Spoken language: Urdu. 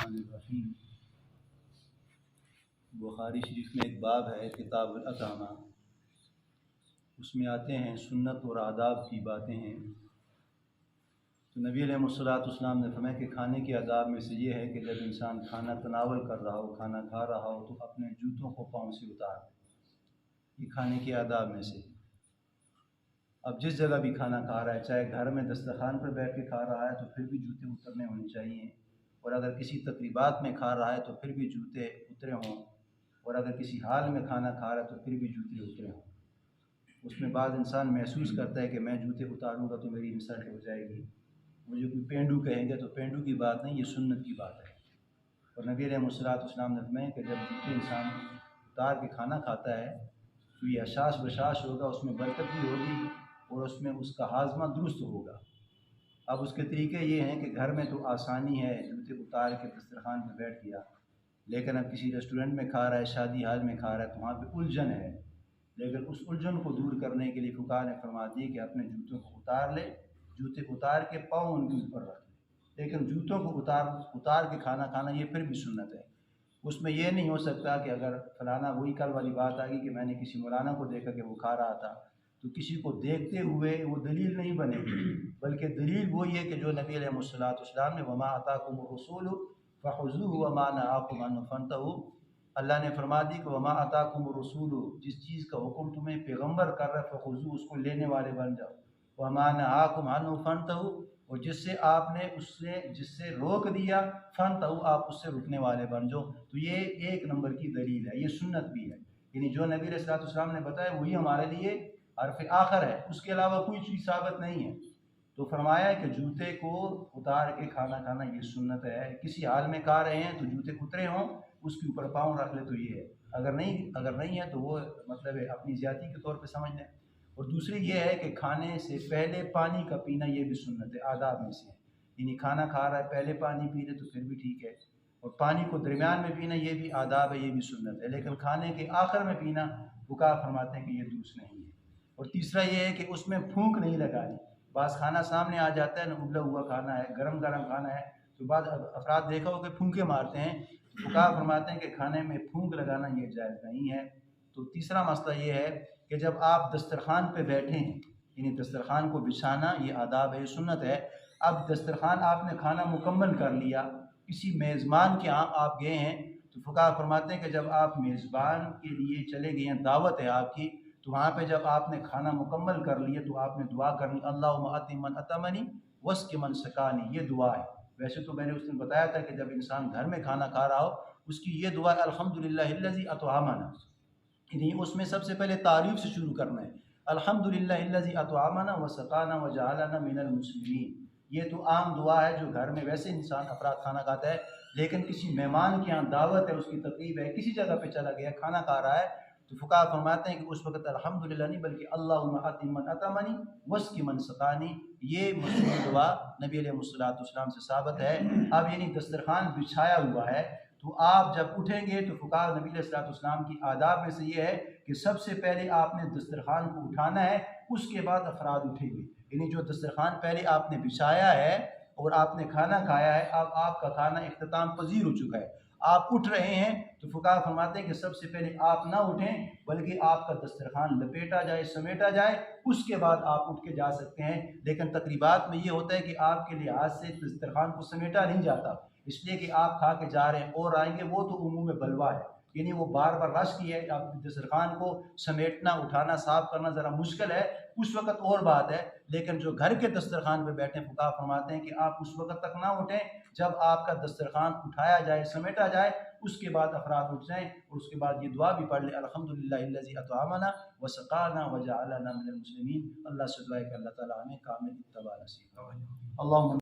الرحمن الرحیم۔ بخاری شریف میں ایک باب ہے کتاب الاطعمہ، اس میں آتے ہیں سنت اور آداب کی باتیں ہیں۔ تو نبی علیہ الصلوۃ والسلام نے فرمایا کہ کھانے کے آداب میں سے یہ ہے کہ جب انسان کھانا تناول کر رہا ہو، کھانا کھا رہا ہو، تو اپنے جوتوں کو پاؤں سے اتار دے۔ یہ کھانے کے آداب میں سے۔ اب جس جگہ بھی کھانا کھا رہا ہے، چاہے گھر میں دسترخوان پر بیٹھ کے کھا رہا ہے تو پھر بھی جوتے اترنے ہونے چاہیے، اور اگر کسی تقریبات میں کھا رہا ہے تو پھر بھی جوتے اترے ہوں، اور اگر کسی حال میں کھانا کھا رہا ہے تو پھر بھی جوتے اترے ہوں۔ اس میں بعض انسان محسوس کرتا ہے کہ میں جوتے اتاروں گا تو میری انسلٹ ہو جائے گی، مجھے کوئی پینڈو کہیں گے، تو پینڈو کی بات نہیں، یہ سنت کی بات ہے۔ اور نبی علیہ الصلوۃ والسلام نے فرمایا کہ جب جوتے انسان اتار کے کھانا کھاتا ہے تو یہ اشاش بشاش ہوگا، اس میں برکت بھی ہوگی اور اس میں اس کا ہاضمہ درست ہوگا۔ اب اس کے طریقے یہ ہیں کہ گھر میں تو آسانی ہے، جوتے اتار کے دسترخوان پہ بیٹھ گیا، لیکن اب کسی ریسٹورنٹ میں کھا رہا ہے، شادی حال میں کھا رہا ہے، تو وہاں پہ الجھن ہے۔ لیکن اس الجھن کو دور کرنے کے لیے فقہا نے فرما دی کہ اپنے جوتوں کو اتار لے، جوتے اتار کے پاؤں ان کے اوپر رکھ لے، لیکن جوتوں کو اتار کے کھانا کھانا یہ پھر بھی سنت ہے۔ اس میں یہ نہیں ہو سکتا کہ اگر فلانا، وہی کل والی بات آ گئی کہ میں نے کسی مولانا کو دیکھا کہ وہ کھا رہا تھا، تو کسی کو دیکھتے ہوئے وہ دلیل نہیں بنے گی، بلکہ دلیل وہی ہے کہ جو نبی علیہ الصلوۃ والسلام نے وما آتاکم الرسول فخذوہ وما نہاکم عنہ فانتہوا، اللہ نے فرما دی کہ وما آتاکم الرسول، جس چیز کا حکم تمہیں پیغمبر کر رہا ہے فخذوہ، اس کو لینے والے بن جاؤ، وما نہاکم عنہ فانتہوا، اور جس سے آپ نے جس سے روک دیا فانتہوا، آپ اس سے رکنے والے بن جاؤ۔ تو یہ ایک نمبر کی دلیل ہے، یہ سنت بھی ہے، یعنی جو نبی علیہ الصلوۃ والسلام نے بتایا وہی ہمارے لیے حرف آخر ہے، اس کے علاوہ کوئی چیز ثابت نہیں ہے۔ تو فرمایا کہ جوتے کو اتار کے کھانا کھانا یہ سنت ہے۔ کسی حال میں کھا رہے ہیں تو جوتے اترے ہوں، اس کے اوپر پاؤں رکھ لے تو یہ ہے، اگر نہیں ہے تو وہ مطلب ہے اپنی زیادتی کے طور پہ سمجھ لیں۔ اور دوسری یہ ہے کہ کھانے سے پہلے پانی کا پینا یہ بھی سنت ہے، آداب میں سے ہے، یعنی کھانا کھا رہا ہے پہلے پانی پی لے تو پھر بھی ٹھیک ہے، اور پانی کو درمیان میں پینا یہ بھی آداب ہے، یہ بھی سنت ہے، لیکن کھانے کے آخر میں پینا فقہا فرماتے ہیں کہ یہ درست نہیں ہے۔ اور تیسرا یہ ہے کہ اس میں پھونک نہیں لگانی۔ بعض کھانا سامنے آ جاتا ہے نا، ابلا ہوا کھانا ہے، گرم کھانا ہے، تو بعض افراد دیکھا ہو کہ پھونکے مارتے ہیں، فقہا فرماتے ہیں کہ کھانے میں پھونک لگانا یہ جائز نہیں ہے۔ تو تیسرا مسئلہ یہ ہے کہ جب آپ دسترخوان پہ بیٹھیں، یعنی دسترخوان کو بچھانا یہ آداب ہے، یہ سنت ہے۔ اب دسترخوان آپ نے کھانا مکمل کر لیا، کسی میزبان کے ہاں آپ گئے ہیں، تو فقہا فرماتے ہیں کہ جب آپ میزبان کے لیے چلے گئے ہیں، دعوت ہے آپ کی، تو وہاں پہ جب آپ نے کھانا مکمل کر لیا تو آپ نے دعا کرنی، اللہم اطعم من اطعمنی واسق من سقانی، یہ دعا ہے۔ ویسے تو میں نے اس دن بتایا تھا کہ جب انسان گھر میں کھانا کھا رہا ہو، اس کی یہ دعا ہے الحمدللہ الذی اطعمنا، یعنی اس میں سب سے پہلے تعریف سے شروع کرنا ہے، الحمدللہ الذی اطعمنا وسقانا وجعلنا من المسلمین۔ یہ تو عام دعا ہے جو گھر میں ویسے انسان افراد کھانا کھاتا ہے، لیکن کسی مہمان کے یہاں دعوت ہے، اس کی تقریب ہے، کسی جگہ پہ چلا گیا کھانا کھا رہا ہے، تو فقہا فرماتے ہیں کہ اس وقت الحمدللہ نہیں بلکہ اللہم اطعم من اطعمنی واسق من سقانی، یہ مشہور دعا نبی علیہ الصلوۃ والسلام سے ثابت ہے۔ اب یعنی دسترخوان بچھایا ہوا ہے، تو آپ جب اٹھیں گے تو فقہا نبی علیہ الصلوۃ والسلام کی آداب میں سے یہ ہے کہ سب سے پہلے آپ نے دسترخوان کو اٹھانا ہے، اس کے بعد افراد اٹھیں گے، یعنی جو دسترخوان پہلے آپ نے بچھایا ہے اور آپ نے کھانا کھایا ہے، اب آپ کا کھانا اختتام پذیر ہو چکا ہے، آپ اٹھ رہے ہیں، تو فقہا فرماتے ہیں کہ سب سے پہلے آپ نہ اٹھیں بلکہ آپ کا دسترخوان لپیٹا جائے، سمیٹا جائے، اس کے بعد آپ اٹھ کے جا سکتے ہیں۔ لیکن تقریبات میں یہ ہوتا ہے کہ آپ کے لحاظ سے دسترخوان کو سمیٹا نہیں جاتا، اس لیے کہ آپ کھا کے جا رہے ہیں اور آئیں گے، وہ تو عموم بلوا ہے، یعنی وہ بار بار رش کی ہے، آپ دسترخوان کو سمیٹنا، اٹھانا، صاف کرنا ذرا مشکل ہے، اس وقت اور بات ہے۔ لیکن جو گھر کے دسترخوان پہ بیٹھے، فقہا فرماتے ہیں کہ آپ اس وقت تک نہ اٹھیں جب آپ کا دسترخوان اٹھایا جائے، سمیٹا جائے، اس کے بعد افراد اٹھ جائیں، اور اس کے بعد یہ دعا بھی پڑھ لیں، الحمدللہ الذی اطعمنا وسقانا وجعلنا من المسلمین۔ اللہ سے دعا ہے کہ اللہ تعالیٰ ہمیں کامل اتباع نصیب فرمائے۔ اللہم